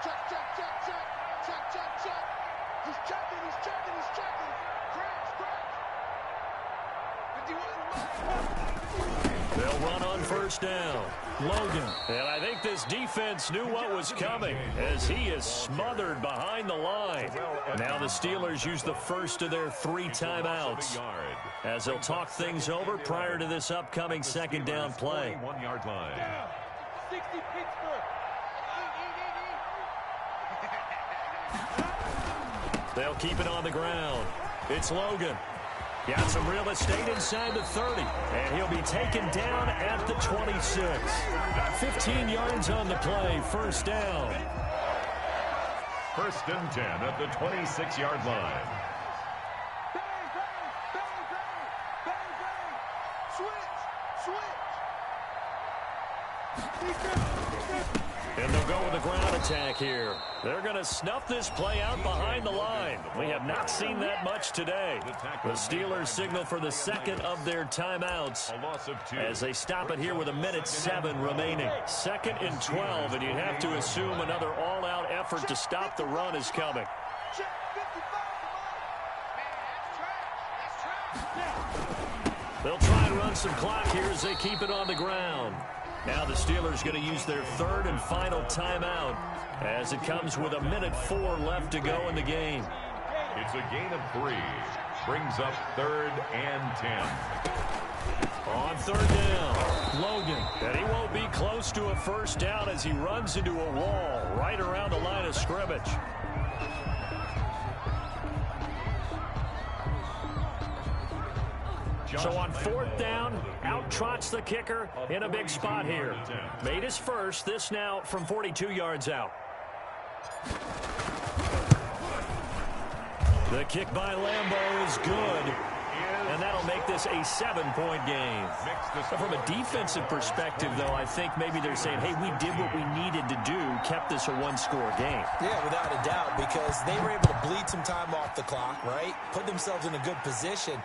Check, check, check, check. Check, check, check. He's checking, he's checking, he's checking. Cracks, cracks. 51. They'll run on first down. Logan. And I think this defense knew what was coming as he is smothered behind the line. Now the Steelers use the first of their 3 timeouts as they'll talk things over prior to this upcoming second down play. 1-yard line. 60 Pittsburgh. They'll keep it on the ground. It's Logan. Got some real estate inside the 30, and he'll be taken down at the 26. 15 yards on the play, first down. First and 10 at the 26-yard line. And they'll go with a ground attack here. They're going to snuff this play out behind the line. We have not seen that much today. The Steelers signal for the second of their timeouts as they stop it here with 1:07 remaining. Second and 12, and you have to assume another all-out effort to stop the run is coming. They'll try and run some clock here as they keep it on the ground. Now the Steelers going to use their third and final timeout as it comes with 1:04 left to go in the game. It's a gain of 3. Brings up 3rd and 10. On third down, Logan. And he won't be close to a first down as he runs into a wall right around the line of scrimmage. So on fourth down, out trots the kicker in a big spot here. Made his first, this now from 42 yards out. The kick by Lambeau is good, and that'll make this a 7-point game. From a defensive perspective, though, I think maybe they're saying, hey, we did what we needed to do, kept this a 1-score game. Yeah, without a doubt, because they were able to bleed some time off the clock, right? Put themselves in a good position,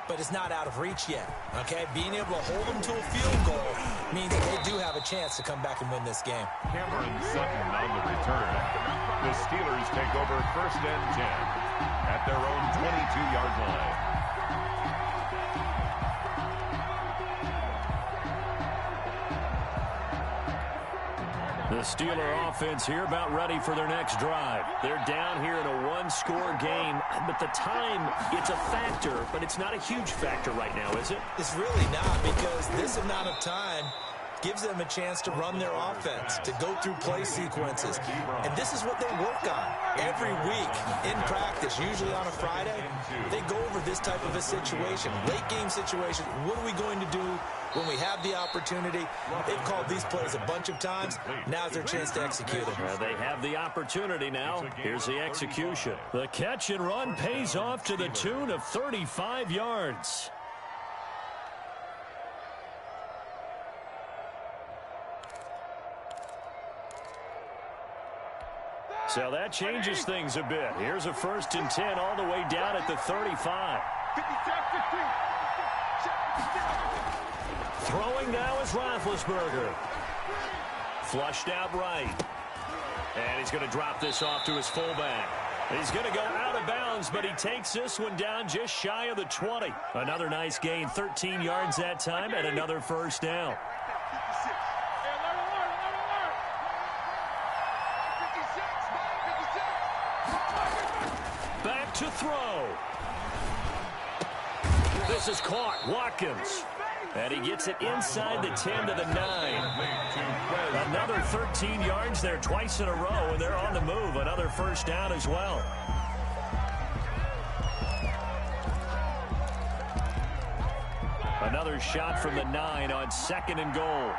but it's not out of reach yet, okay? Being able to hold them to a field goal means that they do have a chance to come back and win this game. Cameron Sutton on the return. The Steelers take over first and 10 at their own 22-yard line. The Steeler offense here about ready for their next drive. They're down here in a 1-score game, but the time, it's a factor, but it's not a huge factor right now, is it? It's really not, because this amount of time gives them a chance to run their offense, to go through play sequences. And this is what they work on every week in practice, usually on a Friday. They go over this type of a situation, late game situation. What are we going to do when we have the opportunity? They've called these plays a bunch of times. Now's their chance to execute them. They have the opportunity now. Here's the execution. The catch and run pays off to the tune of 35 yards. So that changes things a bit. Here's a first and 10 all the way down at the 35. Throwing now is Roethlisberger. Flushed out right. And he's going to drop this off to his fullback. He's going to go out of bounds, but he takes this one down just shy of the 20. Another nice gain, 13 yards that time, and another first down. Back to throw. This is caught. Watkins. And he gets it inside the 10 to the 9. Another 13 yards there twice in a row, and they're on the move. Another first down as well. Another shot from the 9 on second and goal.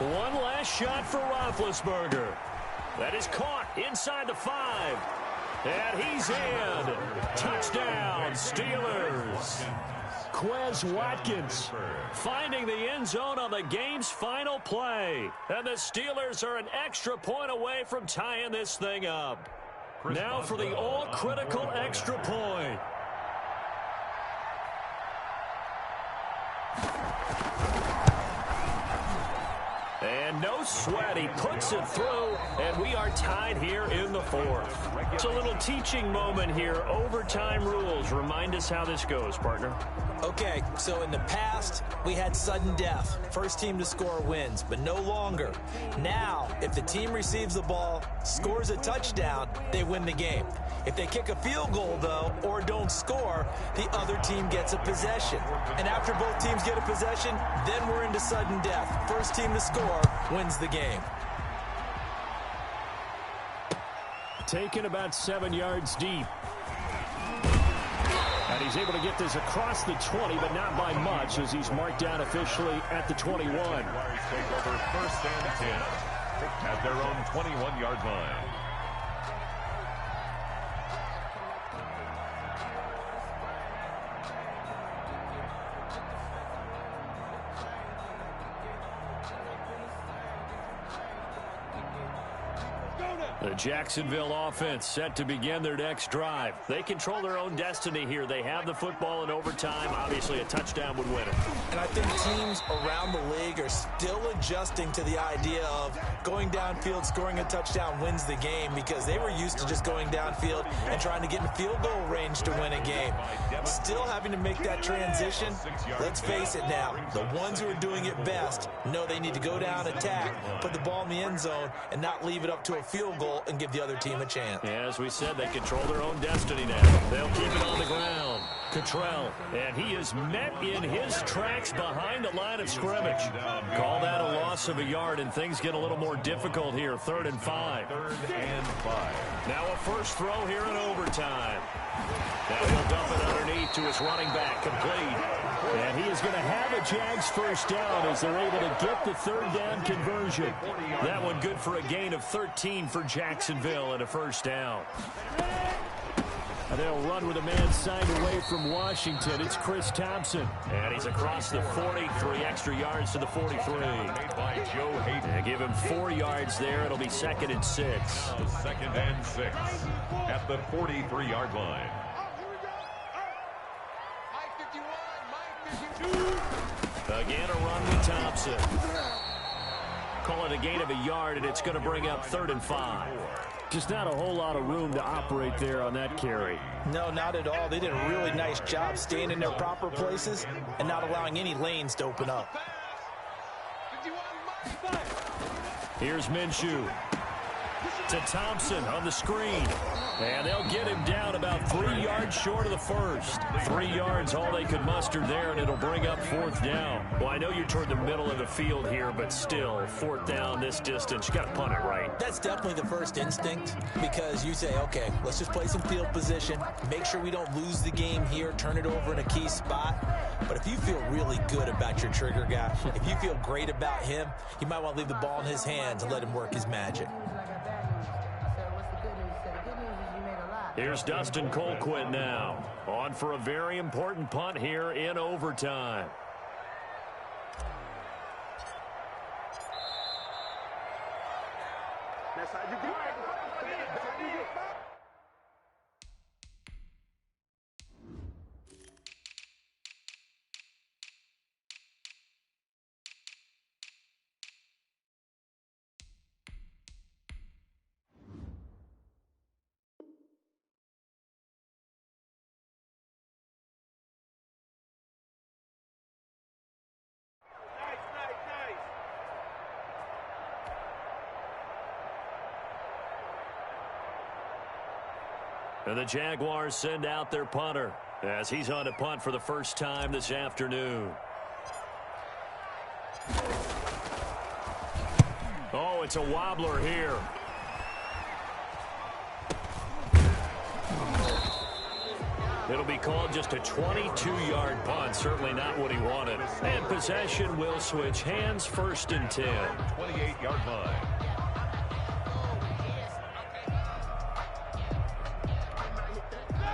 One last shot for Roethlisberger. That is caught inside the 5. And he's in. Touchdown, Steelers. Quez Watkins finding the end zone on the game's final play. And the Steelers are an extra point away from tying this thing up. Now for the all-critical extra point. And no sweat, he puts it through, and we are tied here in the fourth. It's a little teaching moment here. Overtime rules. Remind us how this goes, partner. Okay, so in the past, we had sudden death. First team to score wins, but no longer. Now, if the team receives the ball, scores a touchdown, they win the game. If they kick a field goal, though, or don't score, the other team gets a possession. And after both teams get a possession, then we're into sudden death. First team to score wins the game. Taken about 7 yards deep. And he's able to get this across the 20, but not by much, as he's marked down officially at the 21. Take over first and 10 at their own 21-yard line. The Jacksonville offense set to begin their next drive. They control their own destiny here. They have the football in overtime. Obviously, a touchdown would win it. And I think teams around the league are still adjusting to the idea of going downfield, scoring a touchdown wins the game, because they were used to just going downfield and trying to get in field goal range to win a game. Still having to make that transition. Let's face it now, the ones who are doing it best know they need to go down, attack, put the ball in the end zone, and not leave it up to a field goal and give the other team a chance. As we said, they control their own destiny now. They'll keep it on the ground. Cottrell, and he is met in his tracks behind the line of scrimmage. Call that a loss of a yard, and things get a little more difficult here. 3rd and 5. 3rd and 5. Now a first throw here in overtime. Now he'll dump it underneath to his running back, complete. And he is going to have a Jags first down as they're able to get the 3rd down conversion. That one good for a gain of 13 for Jacksonville and a first down. And they'll run with a man signed away from Washington. It's Chris Thompson. And he's across the 40, 3 extra yards to the 43. And give him 4 yards there. It'll be 2nd and 6. 2nd and 6 at the 43-yard line. Again, a run with Thompson. Call it a gain of a yard, and it's going to bring up 3rd and 5. Just not a whole lot of room to operate there on that carry. No, not at all. They did a really nice job staying in their proper places and not allowing any lanes to open up. Here's Minshew to Thompson on the screen. And they'll get him down about 3 yards short of the first. 3 yards, all they could muster there, and it'll bring up 4th down. Well, I know you're toward the middle of the field here, but still, 4th down this distance, you got to punt it right. That's definitely the first instinct, because you say, okay, let's just play some field position, make sure we don't lose the game here, turn it over in a key spot. But if you feel really good about your trigger guy, if you feel great about him, you might want to leave the ball in his hands and let him work his magic. Here's Dustin Colquitt now, on for a very important punt here in overtime. That's how you do it. And the Jaguars send out their punter as he's on to punt for the first time this afternoon. Oh, it's a wobbler here. It'll be called just a 22-yard punt. Certainly not what he wanted. And possession will switch hands, 1st and 10. 28-yard line.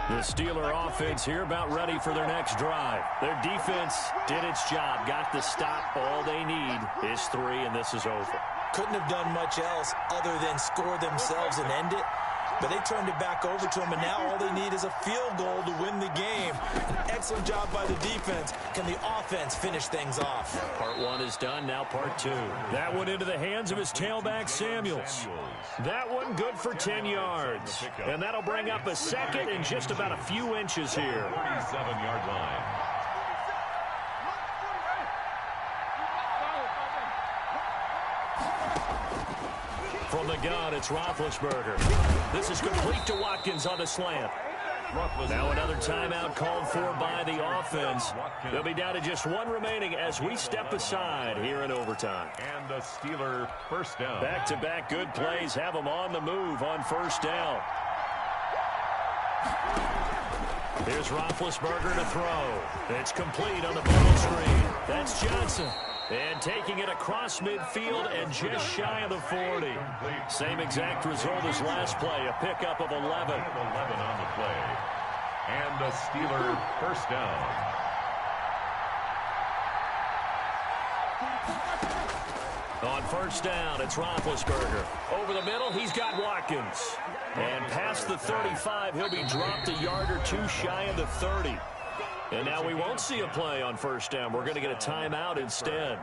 The Steeler offense here about ready for their next drive. Their defense did its job, got the stop. All they need is 3, and this is over. Couldn't have done much else other than score themselves and end it. but they turned it back over to him, and now all they need is a field goal to win the game. An excellent job by the defense. Can the offense finish things off? Part one is done, now part two. That one into the hands of his tailback, Samuels. That one good for 10 yards. And that'll bring up a second and just about a few inches here. 37-yard line. From the gun, it's Roethlisberger. This is complete to Watkins on the slant. Now another timeout called for by the offense. They'll be down to just one remaining as we step aside here in overtime. And the Steeler first down. Back-to-back good plays have them on the move on first down. Here's Roethlisberger to throw. It's complete on the bubble screen. That's Johnson. And taking it across midfield and just shy of the 40. Same exact result as last play, a pickup of 11. 11 on the play. And the Steeler first down. On first down, it's Roethlisberger. Over the middle, he's got Watkins. And past the 35, he'll be dropped a yard or two shy of the 30. And now we won't see a play on first down. We're going to get a timeout instead.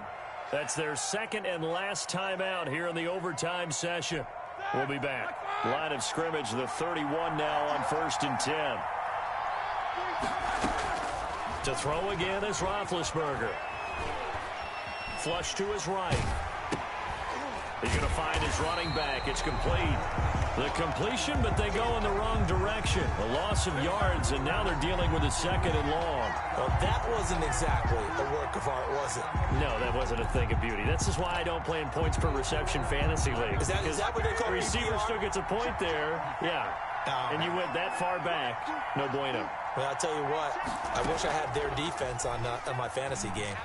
That's their second and last timeout here in the overtime session. We'll be back. Line of scrimmage, the 31 now on 1st and 10. To throw again is Roethlisberger. Flush to his right. He's going to find his running back. It's complete. The completion, but they go in the wrong direction. A loss of yards, and now they're dealing with a second and long. Well, that wasn't exactly a work of art, was it? No, that wasn't a thing of beauty. This is why I don't play in points per reception fantasy leagues. Is that what they call the receiver PPR? still gets a point there. Yeah. And you went that far back. No bueno. Well, I'll tell you what. I wish I had their defense on my fantasy game.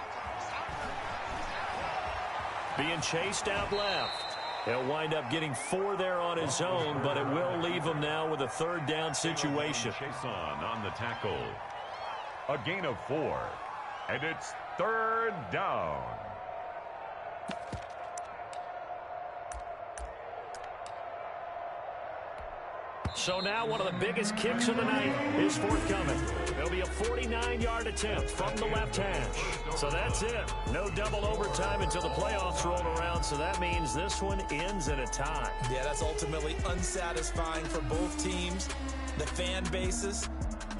Being chased out left. He'll wind up getting 4 there on his own, but it will leave him now with a third down situation. Chason on the tackle. A gain of 4. And it's third down. So now one of the biggest kicks of the night is forthcoming. It'll be a 49-yard attempt from the left hash. So that's it. No double overtime until the playoffs roll around, so that means this one ends in a tie. Yeah, that's ultimately unsatisfying for both teams, the fan bases.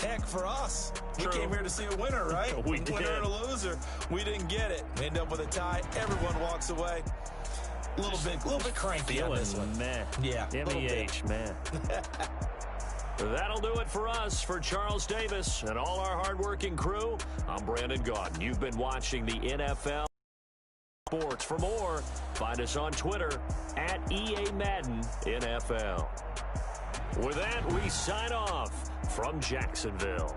Heck, for us, True. We came here to see a winner, right? We did. Winner and a loser. We didn't get it. We end up with a tie. Everyone walks away. A little bit cranky on this one. Meh. Yeah, M-E-H, man. That'll do it for us. For Charles Davis and all our hardworking crew, I'm Brandon Gaudin. You've been watching the NFL Sports. For more, find us on Twitter at EA Madden NFL. With that, we sign off from Jacksonville.